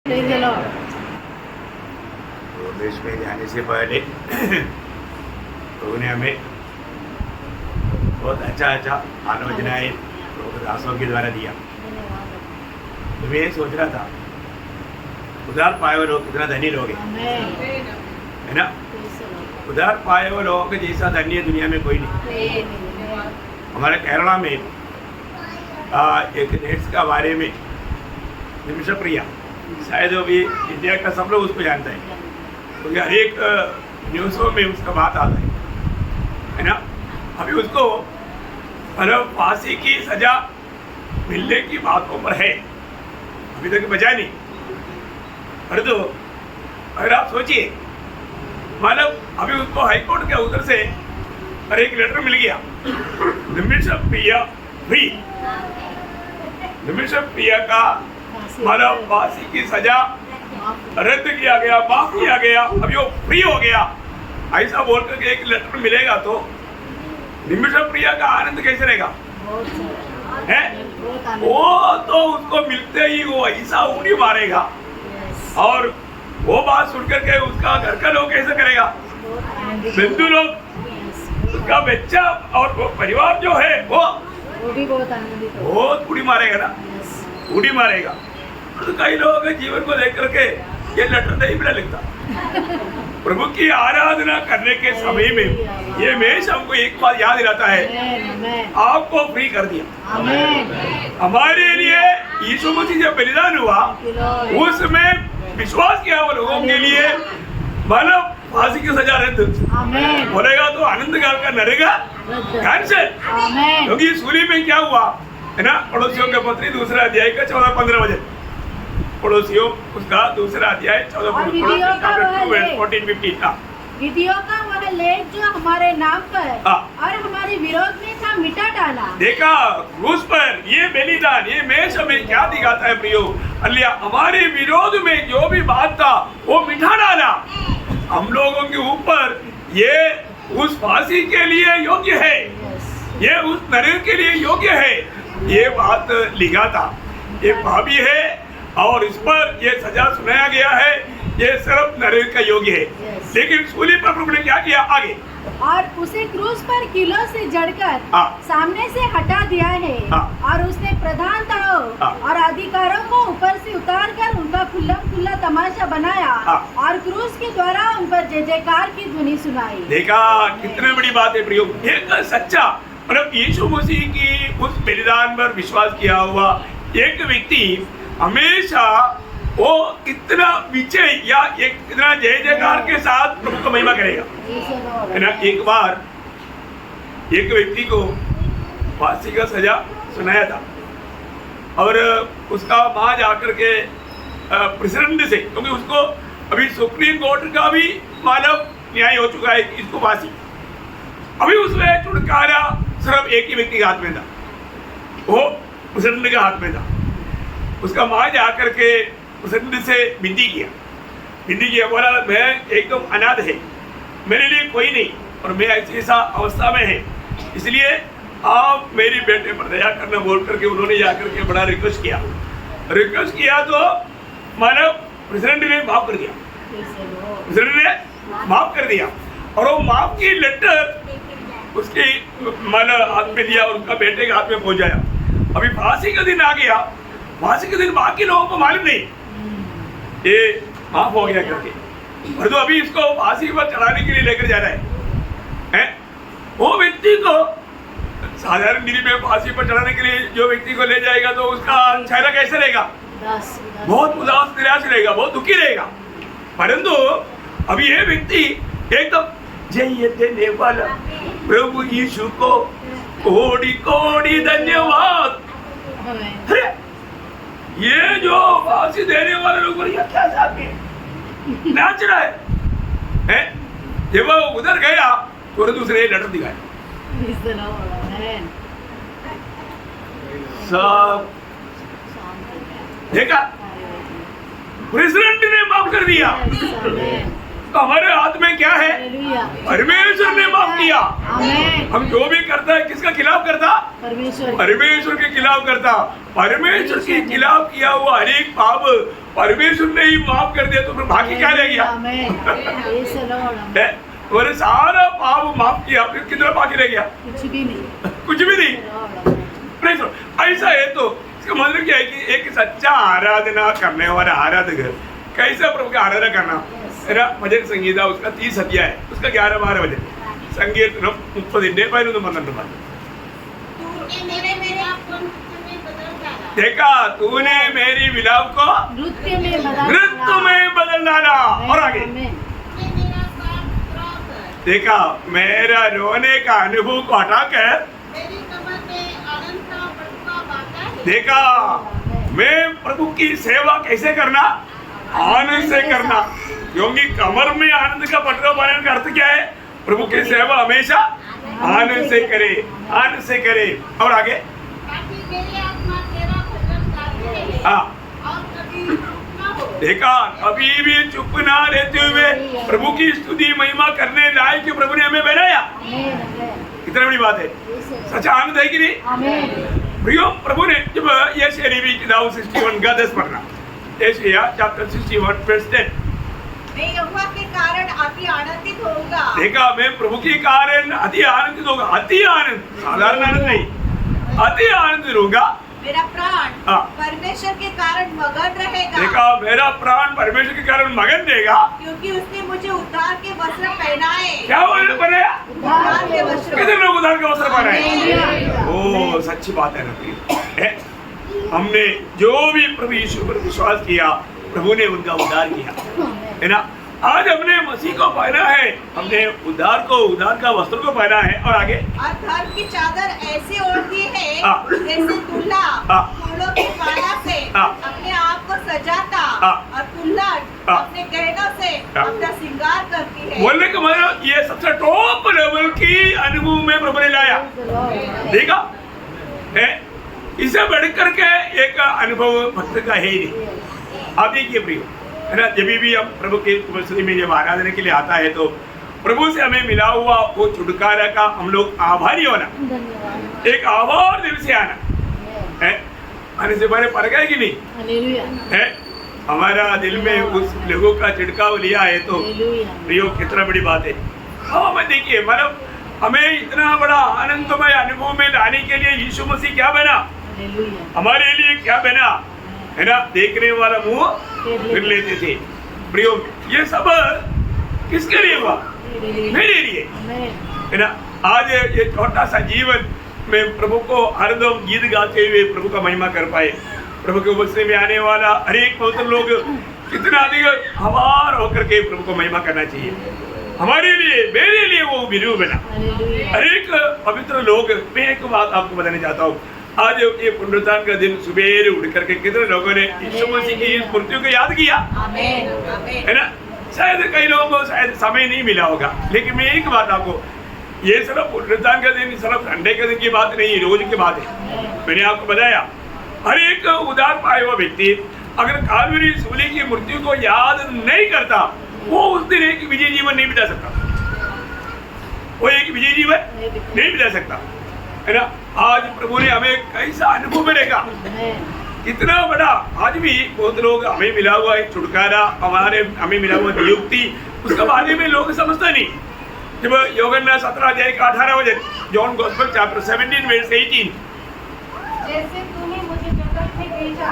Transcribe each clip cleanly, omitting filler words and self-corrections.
तो देश में जाने से पहले उन्होंने हमें बहुत अच्छा आलोचनाएं दासों के द्वारा दिया। तो मैं ये सोच रहा था, उधार पाए हुए लोग कितना धनी लोग हैं, है ना। उधार पाए हुए लोगों के जैसा धनी दुनिया में कोई नहीं। हमारे केरला में एक नेट्स का बारे में निमिष प्रिया, शायद वो भी इंडिया का सब लोग उसको जानते हैं, क्योंकि हर एक न्यूज़ों में उसका बात आता है ना। अभी उसको मतलब फांसी की सजा मिलने की बातों पर है, अभी तक बचा नहीं। पर तो अगर आप सोचिए, मतलब अभी उसको हाईकोर्ट के उधर से और एक लेटर मिल गया, निमिष प्रिया फ्री, निमिष प्रिया का मतलब फांसी की सजा रद्द किया गया, माफ किया गया, अभी वो फ्री हो गया, ऐसा बोल करके एक लेटर मिलेगा तो निमिष प्रिया का आनंद कैसे रहेगा, है? वो तो उसको मिलते ही वो ऐसा उंगली मारेगा, और वो बात सुन करके उसका घर का लोग कैसे करेगा, बंधु लोग, उसका बच्चा और वो परिवार जो है वो भी बहुत आनंदित, बहुत उड़ी मारेगा ना, उड़ी मारेगा। तो कई लोगों के जीवन को देख करके ये लेटर नहीं मिला लिखता। प्रभु की आराधना करने के समय में ये मेष हमको एक बात याद दिलाता है, आपको फ्री कर दिया। हमारे लिए यीशु मसीह जब बलिदान हुआ, उसमें विश्वास किया वो लोगों के लिए मानव फांसी की सजा रद्द बोलेगा तो आनंद काल का नरेगा कैंसिल, क्योंकि सूली में क्या हुआ है ना। पड़ोसियों के पत्री दूसरा अध्याय का 14-15 बजे, पड़ोसियों उसका दूसरा अध्याय 14-15 था। विधियों का वह लेख जो हमारे नाम पर और हमारे विरोध में था मिटा डाला। देखा क्रूस पर ये बलिदान, ये मेष हमें क्या दिखाता है प्रियो, अलिया हमारे विरोध में जो भी बात था वो मिटा डाला। हम लोगों के ऊपर ये उस फांसी के लिए योग्य है, ये उस नरक के लिए योग्य है, ये बात लिखा था। ये पापी है और इस पर ये सजा सुनाया गया है, ये सिर्फ नरक का योग्य है। लेकिन सूली पर प्रभु ने क्या किया आगे, और उसे क्रूस पर किलों से जड़कर सामने से हटा दिया है, और उसने प्रधानताओं और अधिकारों को ऊपर से उतार कर उनका खुल्ला तमाशा बनाया, और क्रूस के द्वारा उन पर जय जयकार की ध्वनि सुनाई। देखा कितने बड़ी बात है प्रियो, एक सच्चा मतलब यीशु मसीह की उस बलिदान पर विश्वास किया हुआ एक व्यक्ति हमेशा वो कितना विजय या एक कितना जय जयकार के साथ प्रभु को महिमा करेगा, है ना। एक बार एक व्यक्ति को फांसी का सजा सुनाया था, और उसका वहां जाकर के प्रेसिडेंट से, क्योंकि उसको अभी सुप्रीम कोर्ट का भी मानव न्याय हो चुका है कि इसको फांसी, अभी उसमें छुटकारा सिर्फ एक ही व्यक्ति के हाथ में था, वो प्रेसिडेंट के हाथ में था। उसका वहां जाकर के प्रेसिडेंट से विनती किया, बोला मैं एकदम अनाथ है, मेरे लिए कोई नहीं, और मैं ऐसा अवस्था में है, इसलिए आप मेरी बेटे पर दया करना बोल करके उन्होंने जाकर के बड़ा रिक्वेस्ट किया तो मानव प्रेसिडेंट ने माफ कर दिया, और वो माफ की लेटर उसके मानव हाथ में दिया और उनका बेटे के हाथ में पहुंचाया। अभी फांसी का दिन आ गया, फांसी के दिन बाकी लोगों को मालूम नहीं ये माफ हो गया करके, और तो अभी इसको फांसी पर चढ़ाने के लिए लेकर जा रहा है? वो व्यक्ति को साधारण गिरी में फांसी पर चढ़ाने के लिए जो व्यक्ति को ले जाएगा तो उसका चेहरा कैसे रहेगा, बहुत उदास निराश रहेगा, बहुत दुखी रहेगा। परंतु अभी ये व्यक्ति एकदम जय देने वाला प्रभु यीशु को कोटि कोटि धन्यवाद, ये जो फांसी देने वाले लोग क्या चाहते नाच रहा है? जब वो उधर गया तो दूसरे लेटर दिखाए, सब देखा, प्रेसिडेंट ने माफ कर दिया, तो हमारे हाथ में क्या है? हालेलुया। परमेश्वर ने माफ किया। आमेन। हम जो भी करता है किसका खिलाफ करता? परमेश्वर। परमेश्वर के खिलाफ करता। परमेश्वर के खिलाफ किया हुआ हर एक पाप परमेश्वर ने ही माफ कर दिया, तो फिर बाकी क्या रह गया? Amen. Praise the lord. Amen. तुम्हारे सारा पाप माफ किया, फिर कितना बाकी रह गया? कुछ भी नहीं। कुछ भी नहीं। Praise the Lord. ऐसा है तो इसका मतलब क्या है कि एक सच्चा आराधना करने वाला आराधक कैसे प्रभु की आराधना करना है ना? भजन संगीता उसका 30 अध्याय है, उसका 11-12 भजन संगीतम 30-12 देखा तूने मेरी विलाप को नृत्य में बदल डाला। और आगे देखा मेरा रोने का अनुभव को हटाकर देखा मैं प्रभु की सेवा कैसे करना? आनंद से करना, क्योंकि कमर में आनंद का पटरा बनाने का अर्थ क्या है? प्रभु की सेवा हमेशा आनंद से करे, आनंद से करे। और आगे हाँ देखा अभी भी चुप ना रहते हुए प्रभु की स्तुति महिमा करने लायक प्रभु ने हमें बनाया। कितनी बड़ी बात है, सच्चा आनंद है कि नहीं? प्रियो प्रभु ने जब यशायाह की किताब 61 का 10 पढ़ना, यशायाह चैप्टर 61 वर्स 10 मैं यहोवा के कारण अति आनंदित होऊंगा। देखा मैं प्रभु के कारण अति आनंदित होगा। अति आनंद, साधारण आनंद नहीं, अति आनंदित होगा। मेरा प्राण परमेश्वर के कारण मगन रहेगा। देखा मेरा प्राण परमेश्वर के कारण मगन देगा, क्योंकि उसने मुझे उद्धार के वस्त्र पहनाए। क्या बनाया? उद्धार के वस्त्र। कितने लोग उद्धार के वस्त्र पहनाए? ओ सच्ची बात है ना प्रिय। हमने जो भी प्रभु यीशु पर विश्वास किया प्रभु ने उनका उद्धार किया है ना। आज हमने मसीह को पहना है, हमने उद्धार का वस्त्र को पहना है। और आगे और धर्म की चादर ऐसी ओढ़ी है जैसे दूल्हा फूलों की माला से अपने आप को सजाता और दुल्हा अपने गहनों से अपना श्रृंगार करती है। बोलने का मतलब ये सबसे टॉप लेवल की अनुभव में प्रभु ने लाया। देखा है, इसे बढ़कर के एक अनुभव भक्त का है ही नहीं। आप देखिए प्रिय है ना, जब भी हम प्रभु के उपस्थिति में जब आराधना के लिए आता है तो प्रभु से हमें मिला हुआ वो छुटकारा का हम लोग आभारी होना, एक आभार दिल से आना है। आने से पहले पड़ गए कि नहीं है? हमारा दिल में उस लोगों का छिड़काव लिया है तो प्रियो कितना बड़ी बात है। हाँ मैं देखिए मतलब हमें इतना बड़ा आनंदमय अनुभव में लाने के लिए यीशु मसीह क्या बना, हमारे लिए क्या बना है ना। देखने वाला मुंह फिर लेते थे। प्रियो ये सब किसके लिए हुआ? मेरे लिए है ना। आज ये छोटा सा जीवन में प्रभु को हरदम गीत गाते हुए प्रभु का महिमा कर पाए। प्रभु के उपस्थिति में आने वाला हर एक पवित्र लोग कितना अधिक हमार होकर के प्रभु को महिमा करना चाहिए। हमारे लिए मेरे लिए वो विरू बना। हर एक पवित्र लोग, मैं एक बात आपको बताने चाहता हूँ। आज ये पुनरुत्थान का दिन सुबह उठ करके कितने लोगों ने यीशु मसीह की इस मृत्यु को याद किया है ना। शायद कई लोगों को शायद समय नहीं मिला होगा, लेकिन मैं एक बात आपको, ये सिर्फ पुनरुत्थान का दिन सिर्फ संडे के दिन की बात नहीं, रोज की बात है। मैंने आपको बताया हर एक उद्धार पाए हुआ व्यक्ति अगर कालवरी सूली की मृत्यु को याद नहीं करता वो उस दिन एक विजय जीवन नहीं बिता सकता। वो एक विजय जीवन नहीं बिता सकता है ना। आज प्रभु ने हमें कैसा अनुभव मिलेगा, कितना बड़ा। आज भी बहुत लोग हमें मिला हुआ है छुटकारा, हमें मिला हुआ नियुक्ति, उसके बारे में लोग समझते नहीं। जब यूहन्ना 17 अध्याय का 18 वचन, जॉन गॉस्पेल चैप्टर 17 वर्स 18, जैसे तूने मुझे जगत में भेजा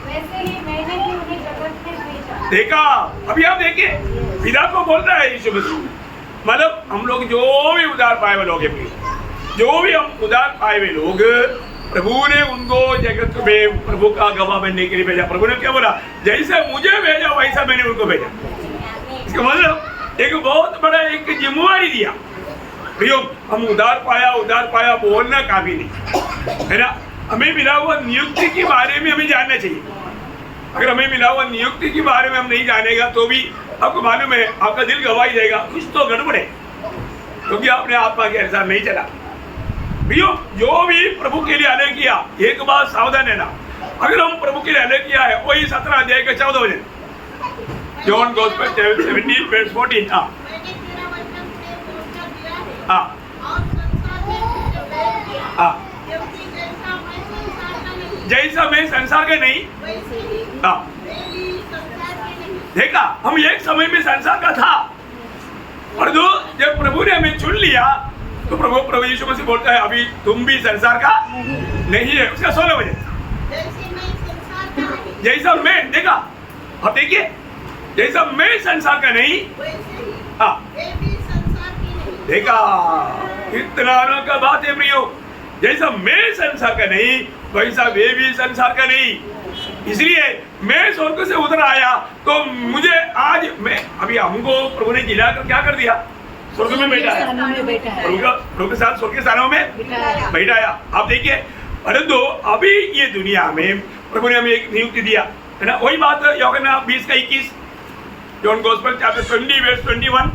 वैसे ही मैंने भी उन्हें जगत में भेजा। देखा, अभी आप देखिए पिता को बोल रहा है यीशु मसीह। मतलब हम लोग जो भी उद्धार पाए हुए लोग हैं, जो भी हम उद्धार पाए हुए लोग, प्रभु ने उनको जगत में प्रभु का गवाह बनने के लिए भेजा। प्रभु ने क्या बोला? जैसे मुझे भेजा वैसा मैंने उनको भेजा। इसका मतलब एक बहुत बड़ा एक जिम्मेवारी दिया। प्रियो हम उद्धार पाया बोलना काफी नहीं है ना। हमें मिला हुआ नियुक्ति के बारे में हमें जानना चाहिए। अगर हमें मिला हुआ नियुक्ति के बारे में हम नहीं जानेगा तो भी आपको मालूम है आपका दिल गवाही देगा कुछ तो गड़बड़ है, क्योंकि आपने आत्मा के अनुसार नहीं चला। प्रियो जो भी प्रभु के लिए अलग किया, एक बात सावधान है ना, अगर हम प्रभु के लिए अलग किया है वही 17 अध्याय का 14 वचन, जॉन गॉस्पेल 17:14 हाँ मैंने तेरा वचन तुझे पहुंचा दिया है हाँ और संसार ने तुझे भेज दिया हाँ क्योंकि जैसा मैं संसार का नहीं जैसा मैं संसार का नहीं वैसे ही हाँ मैं भी संसार की नहीं। देखा हम एक समय में संसार का था और दो जब प्रभु ने हमें चुन लिया तो प्रभु यीशु मसीह बोलता है अभी तुम भी संसार का नहीं है। उसका 16 बजे जैसे मैं संसार का नहीं जैसा मैं देखा अब देखिए जैसा मैं संसार का नहीं वैसे ही हाँ मैं भी संसार की नहीं। देखा कितना अनोखा बात है प्रियो जैसा मैं संसार का नहीं वैसा वे भी संसार का नहीं। इसलिए मैं स्वर्ग से उतर आया तो मुझे आज मैं अभी हमको प्रभु ने जिला कर क्या कर दिया स्वर्ग में बैठा है प्रभु के साथ स्वर्ग के स्थानों में बैठाया। आप देखिए परंतु अभी ये दुनिया में प्रभु ने हमें एक नियुक्ति दिया है ना। वही बात यूहन्ना 20:21 जॉन गॉस्पेल चैप्टर 20:21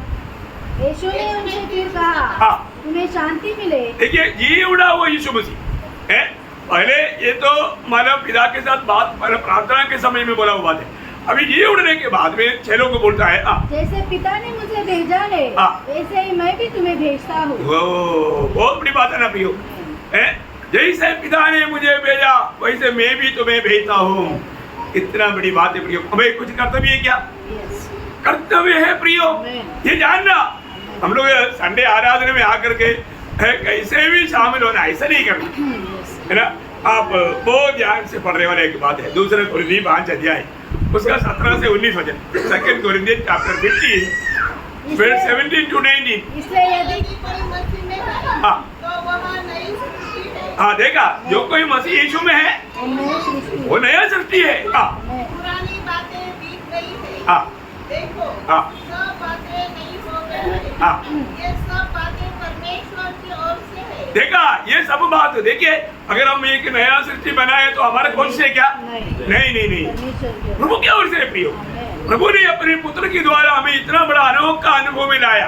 यीशु ने उनसे फिर कहा हाँ तुम्हें शांति मिले। देखिए ये उड़ा वो यीशु मसीह है। पहले ये तो मानव पिता के साथ बात प्रार्थना के समय में बोला हुआ बात है। अभी ये उड़ने के बाद में चेलों को बोलता है जैसे पिता ने मुझे भेजा है वैसे ही मैं भी तुम्हें भेजता हूँ। बहुत बड़ी बात है ना प्रियो है। जैसे पिता ने मुझे भेजा वैसे मैं भी तुम्हें भेजता हूँ। इतना बड़ी बात है प्रियो। हमें कुछ कर्तव्य है क्या कर्तव्य है प्रियो ये जानना। हम लोग संडे आराधना में आकर के कैसे भी शामिल होना ऐसा नहीं करना है ना। आप बहुत ध्यान से पढ़ने वाले एक बात है दूसरे कुरिन्थियों 5 अध्याय उसका 17 से 19 वचन 2 कुरिन्थियों चैप्टर 15 verse 17 to 19। इसलिए यदि यदि कोई मसीह में है हाँ तो वह नई सृष्टि है। हाँ देखा जो कोई मसीह यीशु में है वो नया सृष्टि है। हाँ पुरानी बातें बीत गई है हाँ देखो हाँ सब बातें नई हो गई है। हाँ ये सब बातें परमेश्वर की ओर से है। देखा ये सब बात देखिए अगर हम एक नया सृष्टि बनाए तो हमारे कौन से क्या नहीं प्रभु की ओर से प्रियो। प्रभु ने अपने पुत्र के द्वारा हमें इतना बड़ा अनोखा अनुभव में लाया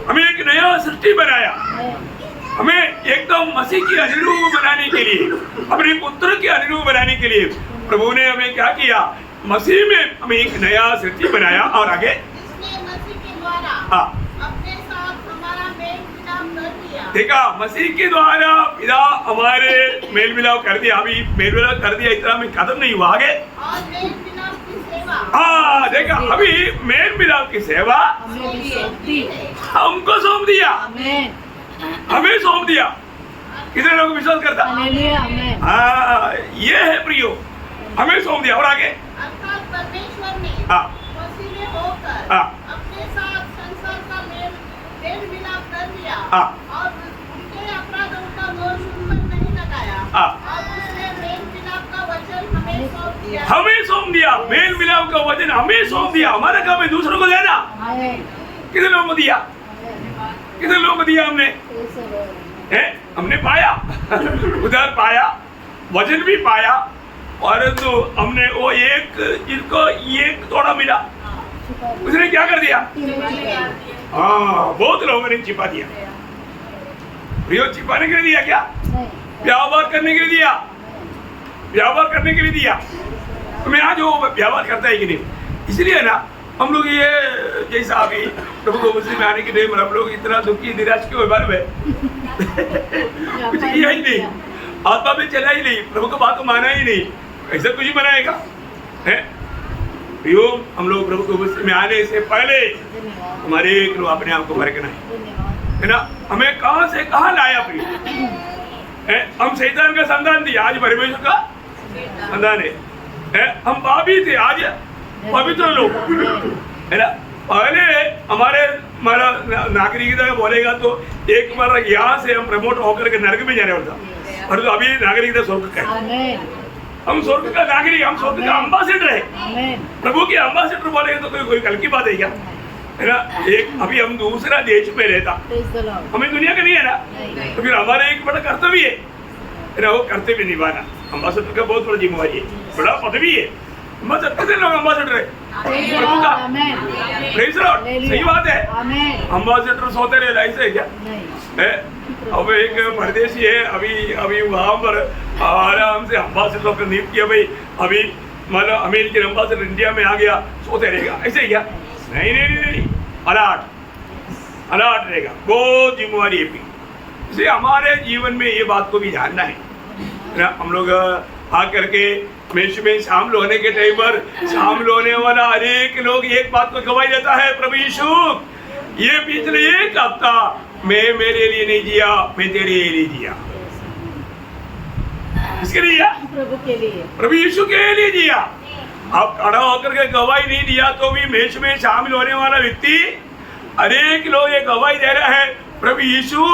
हमें एक नया सृष्टि बनाया हमें एकदम मसीह की अनुरूप बनाने के लिए अपने पुत्र के अनुरूप बनाने के लिए प्रभु ने हमें क्या किया मसीह में हमें एक नया सृष्टि बनाया। और आगे इसने मसीह के द्वारा हाँ अपने साथ हमारा मेल मिलाप कर दिया। देखा मसीह के द्वारा पिता हमारे मेल मिलाप कर दिया। अभी मेल मिलाप कर दिया इतना में खत्म नहीं हुआ आगे और मेल मिलाप की सेवा हाँ देखा अभी मेल मिलाप की सेवा हमको सौंप दिया हमें सौंप दिया। कितने लोग विश्वास करता हाँ ये है प्रियो हमें सौंप दिया। और आगे अर्थात परमेश्वर ने हाँ मसीह में होकर हाँ अपने साथ संसार का मेल मिलाप कर दिया हाँ और उनके अपराधों का दोष उन पर नहीं लगाया हाँ और उसने मेल मिलाप का वचन हमें सौंप दिया। हमें सौंप दिया मेल मिलाप का वचन हमें सौंप दिया। हमारा काम है दूसरों को देना। कितने लोगों को दिया कितने लोगों को दिया हमने है हमने पाया उधर पाया वचन भी पाया और तो हमने वो एक जिनको एक थोड़ा मिला उसने क्या कर दिया हाँ बहुत लोगों ने छिपा दिया। प्रियो छिपाने के लिए दिया क्या व्यापार करने के लिए दिया व्यापार करने के लिए दिया। तो मैं आज वो व्यापार करता है कि नहीं। इसलिए ना हम लोग ये जैसा अभी प्रभु को मुस्लिम आने के टाइम हम लोग इतना दुखी निराश क्यों बारे में कुछ किया ही नहीं आत्मा में चला ही नहीं प्रभु को बात को माना ही नहीं ऐसा कुछ ही बनाएगा है। प्रियो हम लोग प्रभु को मुस्लिम में आने से पहले हमारे एक लोग अपने आप को परखना है ना। हमें कहाँ से कहाँ लाया प्रियो हम शैतान का संतान थे आज परमेश्वर का संतान है। हम पापी थे आज पवित्र लोग है ना। पहले हमारे नागरिकता बोलेगा तो एक बार यहाँ से हम प्रमोट होकर के नरक में जाने वाला था और तो अभी नागरिकता स्वर्ग का है। हम स्वर्ग का नागरिक हम स्वर्ग का अम्बासिडर है। प्रभु के अम्बासिडर बोलेगा तो कोई कल की बात है क्या है ना। एक अभी हम दूसरा देश में रहता हमें दुनिया का नहीं है ना तो फिर हमारा एक बड़ा कर्तव्य है ना वो कर्तव्य निभाना। अम्बासिडर का बहुत बड़ा जिम्मेवारी है बड़ा पदवी है। कितने लोग अम्बासिडर है प्रभु का प्रेज़ लॉर्ड सही बात है। अम्बासिडर सोते रहे ऐसे है क्या है। अब एक परदेशी है अभी वहाँ पर आराम से अम्बासिडर का नियुक्त किया भाई अभी मतलब अमेरिकन एम्बेसडर इंडिया में आ गया सोते रहेगा, ऐसे ही क्या? नहीं नहीं नहीं नहीं, अलर्ट रहेगा, बहुत जिम्मेवारी है। इसलिए हमारे जीवन में ये बात को भी जानना है ना। हम लोग आ करके मेष में शामिल होने के टाइम पर शामिल होने वाला हर एक लोग एक बात को गवाही देता है, प्रभु यीशु ये पिछले एक हफ्ता मैं मेरे लिए नहीं जिया, मैं तेरे लिए जिया। किसके लिए जिया? प्रभु के लिए, प्रभु यीशु के लिए जिया। आप खड़ा होकर के गवाही नहीं दिया तो भी मेष में शामिल होने वाला व्यक्ति हर एक लोग ये गवाही दे रहा है, प्रभु यीशु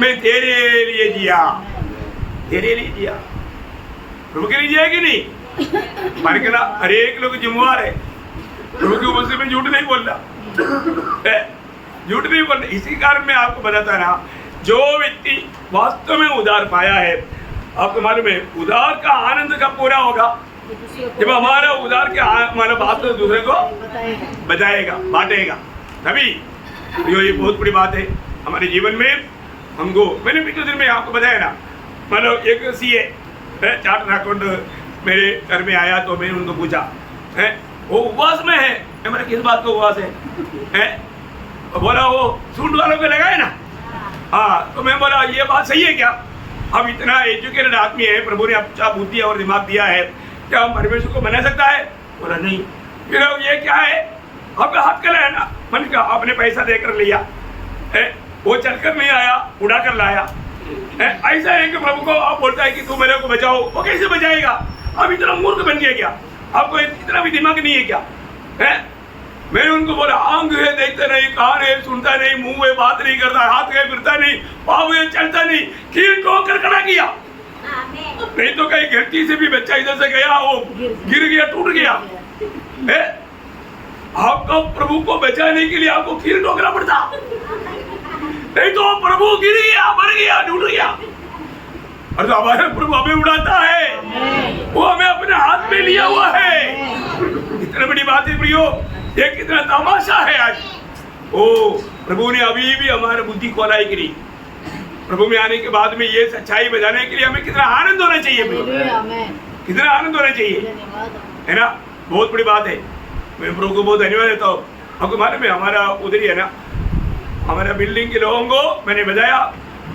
मैं तेरे लिए जिया, तेरे लिए जिया। प्रभु के लिए जिया कि नहीं? मान के ना हर एक लोग जिम्मेवार है, प्रभु के ऊपर से मैं झूठ नहीं बोल रहा, झूठ नहीं बोल रहा। इसी कारण मैं आपको बताता ना, जो व्यक्ति वास्तव में उधार पाया है, आपको मालूम है उधार का आनंद कब पूरा होगा? जब हमारा उधार के हमारा बात तो दूसरे को बताएगा, बांटेगा, तभी। ये बहुत बड़ी बात है हमारे जीवन में। हमको मैंने पिछले दिन में आपको बताया ना, मतलब एक सीए चार्टर्ड अकाउंट मेरे घर में आया तो मैंने उनको पूछा है वो उपवास में है, मेरा किस बात का उपवास है? बोला वो सूंड वालों को लगाए ना। हाँ, तो मैं बोला ये बात सही है क्या? हम इतना एजुकेटेड आदमी है, प्रभु ने अच्छा बुद्धि और दिमाग दिया है, क्या हम परमेश्वर को मना सकता है? बोला नहीं। फिर ये क्या है? आपका हाथ कला है ना, मन का आपने पैसा देकर लिया है, वो चलकर नहीं आया, उड़ा कर लाया है। ऐसा है कि प्रभु को आप बोलता है कि तू मेरे को बचाओ, वो कैसे बचाएगा? आप इतना मूर्ख बन गया क्या? आपको इतना भी दिमाग नहीं है क्या? है? मैंने उनको बोला आंख है देखता नहीं, कान है सुनता नहीं, मुंह है बात नहीं करता, हाथ है फिरता नहीं, पाँव है चलता नहीं, कील ठोकर खड़ा किया। नहीं तो कहीं गलती से भी बच्चा इधर से गया, वो गिर गया, टूट गया है। आपको प्रभु को बचाने के लिए आपको कील ठोकना पड़ता, नहीं तो प्रभु गिर गया, मर गया, टूट गया। और तो हमारा प्रभु हमें उड़ाता है, वो हमें अपने हाथ में लिया हुआ है। इतनी बड़ी बात है प्रियो, ये कितना तमाशा है आज। ओ प्रभु ने अभी भी हमारा बुद्धि खोलाई कि नहीं? प्रभु में आने के बाद में ये सच्चाई बजाने के लिए हमें कितना आनंद होना चाहिए, कितना आनंद होना चाहिए, है ना? बहुत बड़ी बात है। मैं प्रभु को बहुत धन्यवाद देता हूँ। आपको मालूम है हमारा उधर ही है ना, हमारा बिल्डिंग के लोगों को मैंने बताया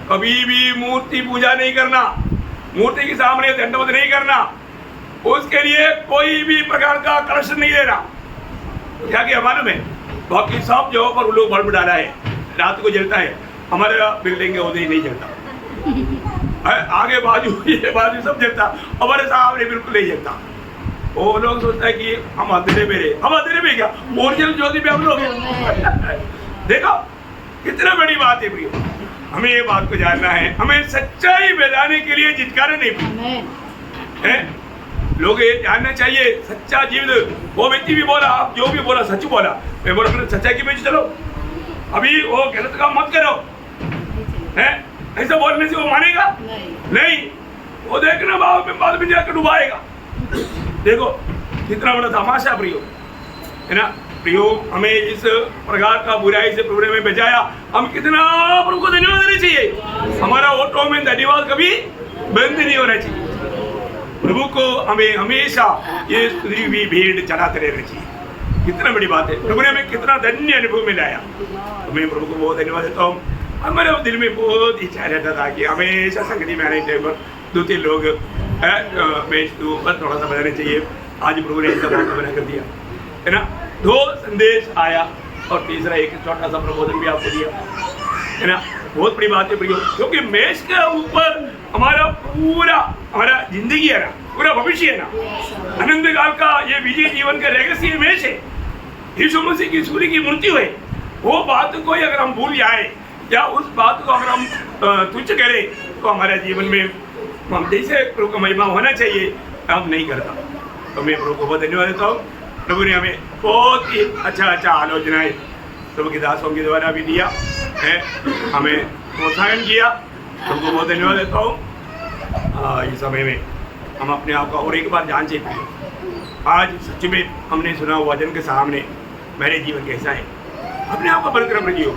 कभी भी मूर्ति पूजा नहीं करना, मूर्ति के सामने दंडवत नहीं करना, उसके लिए कोई भी प्रकार का कलश नहीं देना। क्या किया मालूम है? बाकी सब जगह पर लोग बल्ब डाला है, रात को जलता है, हमारा बिल्डिंग के उधर ही नहीं जलता, आगे बाजू ये बाजू सब जलता, हमारे सामने बिल्कुल नहीं जलता। वो लोग सोचता है कि हम अंधेरे में रहे, हम अंधेरे में क्या, ओरिजिनल ज्योति में हम लोग देखो कितना बड़ी बात है प्रियो। हमें ये बात को जानना है, हमें सच्चाई बताने के लिए जितकारा नहीं है, लोग ये जानना चाहिए सच्चा जीवन। वो व्यक्ति भी बोला, आप जो भी बोला सच बोला, मैं बोला फिर सच्चाई की पीछे चलो, अभी वो गलत काम मत करो, है ऐसा बोलने से वो मानेगा नहीं, वो देखना बाद में जाकर डुबाएगा। देखो कितना बड़ा तमाशा प्रियो, है ना प्रियो? हमें इस प्रकार का बुराई से प्रभु ने बचाया, हम कितना प्रभु को धन्यवाद देना चाहिए। हमारा ऑटो में धन्यवाद कभी बंद नहीं होना चाहिए। प्रभु को हमें हमेशा ये स्तुति भी भीड़ चढ़ाते रहना चाहिए। कितना बड़ी बात है, प्रभु ने हमें कितना धन्य अनुभव में लाया। तो मैं प्रभु को बहुत धन्यवाद देता हूँ। हमारे दिल में बहुत इच्छा रहता था कि हमेशा संगति में आने टाइम पर 2-3 लोग बस थोड़ा सा बताने चाहिए। आज प्रभु ने ऐसा मौका बना कर दिया, है ना? 2 संदेश आया और तीसरा एक छोटा सा प्रबोधन भी आपको दिया, है ना? बहुत बड़ी बात है प्रियो, क्योंकि मेष के ऊपर हमारा पूरा हमारा जिंदगी है ना, पूरा भविष्य है ना, अनंत काल का ये विजय जीवन का रहस्य मेष है। यीशु मसीह की सूर्य की मृत्यु है, वो बात को अगर हम भूल जाए या उस बात को अगर हम तुच्छ करें तो हमारे जीवन में हम जैसे प्रभु का महिमा होना चाहिए हम नहीं करता। तो मैं प्रभु को बहुत धन्यवाद देता हूँ। प्रभु ने हमें बहुत ही अच्छा आलोचनाएं प्रभु के दासों के द्वारा भी दिया है, हमें प्रोत्साहन किया। प्रभु को बहुत धन्यवाद देता हूँ। इस समय में हम अपने आप को और एक बार जान चाहिए। आज सच में हमने सुना वचन के सामने मेरे जीवन कैसा है, अपने आप को बरकरार रखियो।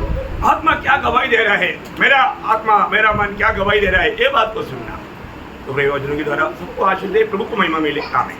आत्मा क्या गवाही दे रहा है, मेरा आत्मा मेरा मन क्या गवाही दे रहा है, ये बात को सुनना। तो वचनों के द्वारा सबको आशीष दे, प्रभु को महिमा मिले। आमीन।